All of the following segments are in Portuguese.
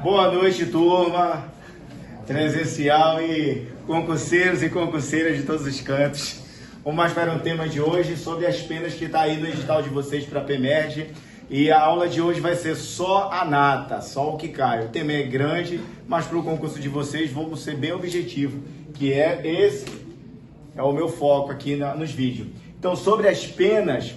Boa noite, turma presencial e concurseiros e concurseiras de todos os cantos. Vamos mais para um tema de hoje sobre as penas que está aí no edital de vocês para a PEMERGE. E a aula de hoje vai ser só a nata, só o que cai. O tema é grande, mas para o concurso de vocês vamos ser bem objetivo, que é esse, é o meu foco aqui nos vídeos. Então, sobre as penas,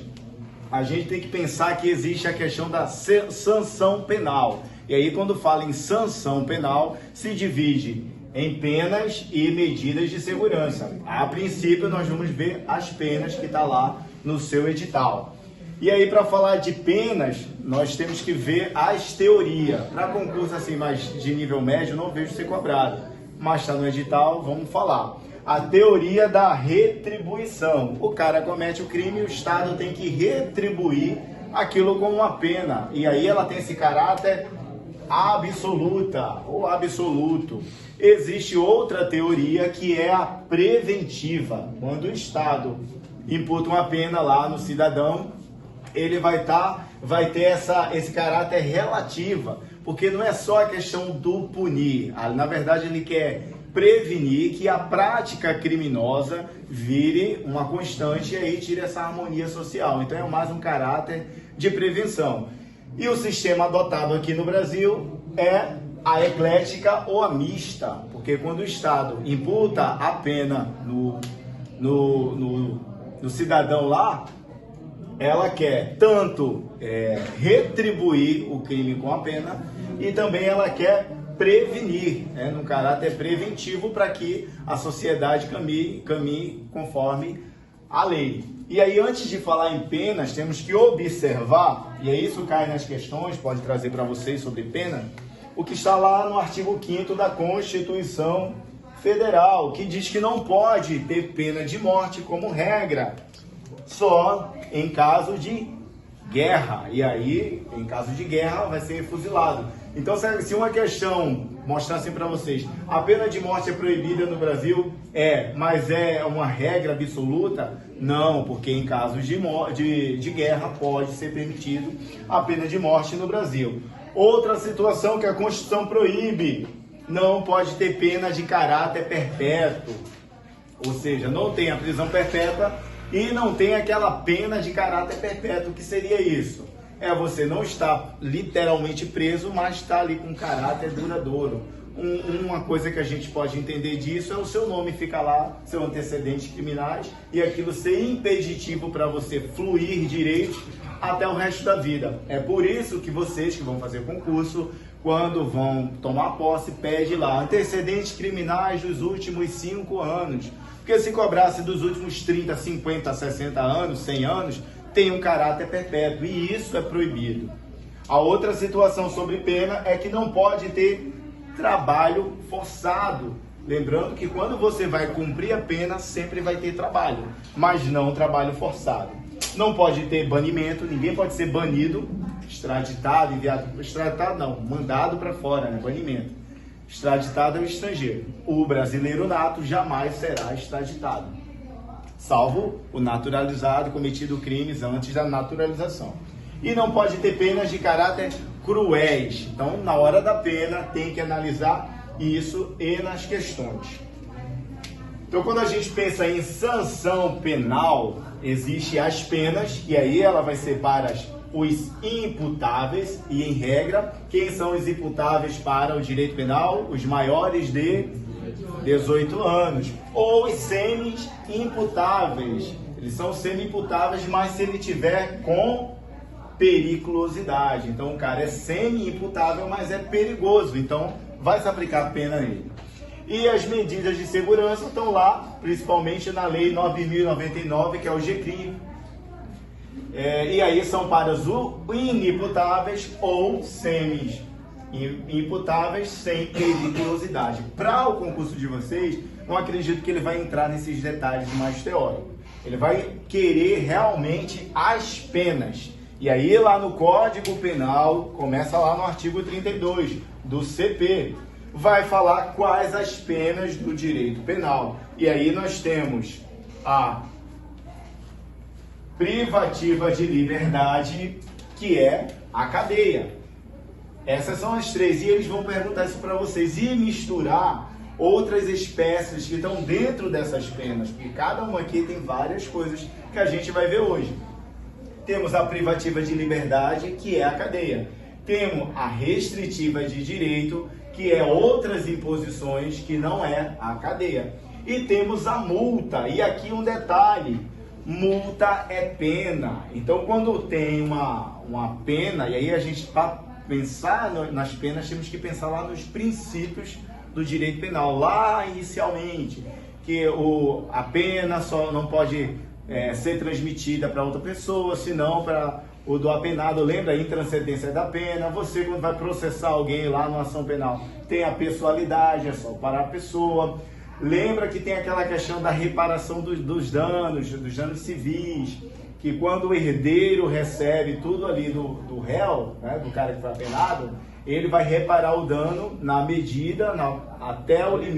a gente tem que pensar que existe a questão da sanção penal. E aí, quando fala em sanção penal, se divide em penas e medidas de segurança. A princípio, nós vamos ver as penas que está lá no seu edital. E aí, para falar de penas, nós temos que ver as teorias. Para concurso assim, mais de nível médio, não vejo ser cobrado. Mas está no edital, vamos falar. A teoria da retribuição. O cara comete o crime e o Estado tem que retribuir aquilo com uma pena. E aí ela tem esse caráter absoluta ou absoluto. Existe outra teoria que é a preventiva. Quando o Estado imputa uma pena lá no cidadão, ele vai ter esse caráter relativa, porque não é só a questão do punir. Na verdade, ele quer prevenir que a prática criminosa vire uma constante e aí tire essa harmonia social. Então é mais um caráter de prevenção. E o sistema adotado aqui no Brasil é a eclética ou a mista, porque quando o Estado imputa a pena no cidadão lá, ela quer tanto retribuir o crime com a pena e também ela quer prevenir, num caráter preventivo para que a sociedade caminhe conforme a lei. E aí, antes de falar em penas, temos que observar, e aí isso cai nas questões, pode trazer para vocês sobre pena, o que está lá no artigo 5º da Constituição Federal, que diz que não pode ter pena de morte como regra, só em caso de guerra. E aí, em caso de guerra, vai ser fuzilado. Então, se uma questão mostrar assim para vocês, a pena de morte é proibida no Brasil? Mas é uma regra absoluta? Não, porque em casos de guerra pode ser permitido a pena de morte no Brasil. Outra situação que a Constituição proíbe, não pode ter pena de caráter perpétuo. Ou seja, não tem a prisão perpétua e não tem aquela pena de caráter perpétuo. O que seria isso? Você não estar literalmente preso, mas está ali com caráter duradouro. Uma coisa que a gente pode entender disso é o seu nome ficar lá, seus antecedentes criminais, e aquilo ser impeditivo para você fluir direito até o resto da vida. É por isso que vocês que vão fazer concurso, quando vão tomar posse, pede lá antecedentes criminais dos últimos 5 anos. Porque se cobrasse dos últimos 30, 50, 60 anos, 100 anos, tem um caráter perpétuo e isso é proibido. A outra situação sobre pena é que não pode ter trabalho forçado. Lembrando que quando você vai cumprir a pena, sempre vai ter trabalho, mas não trabalho forçado. Não pode ter banimento, ninguém pode ser banido, extraditado, mandado para fora, banimento. Extraditado é o estrangeiro. O brasileiro nato jamais será extraditado, salvo o naturalizado cometido crimes antes da naturalização. E não pode ter penas de caráter cruéis. Então, na hora da pena, tem que analisar isso e nas questões. Então, quando a gente pensa em sanção penal, existem as penas, e aí ela vai ser para os imputáveis, e em regra, quem são os imputáveis para o direito penal? Os maiores de 18 anos, ou os semi-imputáveis. Eles são semi-imputáveis, mas se ele tiver com periculosidade. Então o cara é semi-imputável, mas é perigoso, então vai se aplicar a pena nele. E as medidas de segurança estão lá, principalmente na Lei 9.099, que é o GCRIM. E aí são para os inimputáveis ou semi-imputáveis sem periculosidade. Para o concurso de vocês, não acredito que ele vai entrar nesses detalhes mais teóricos. Ele vai querer realmente as penas. E aí lá no Código Penal, começa lá no artigo 32 do CP, vai falar quais as penas do direito penal. E aí nós temos a privativa de liberdade, que é a cadeia. Essas são as três, e eles vão perguntar isso para vocês, e misturar outras espécies que estão dentro dessas penas, porque cada uma aqui tem várias coisas que a gente vai ver hoje. Temos a privativa de liberdade, que é a cadeia. Temos a restritiva de direito, que é outras imposições que não é a cadeia. E temos a multa, e aqui um detalhe, multa é pena. Então quando tem uma pena, e aí a gente, para pensar nas penas, temos que pensar lá nos princípios do direito penal, lá inicialmente, que a pena só não pode ser transmitida para outra pessoa, senão para o do apenado. Lembra a intranscendência da pena? Você, quando vai processar alguém lá numa ação penal, tem a pessoalidade, é só para a pessoa. Lembra que tem aquela questão da reparação dos danos civis, que quando o herdeiro recebe tudo ali do réu, né, do cara que foi apenado, ele vai reparar o dano na medida, até o limite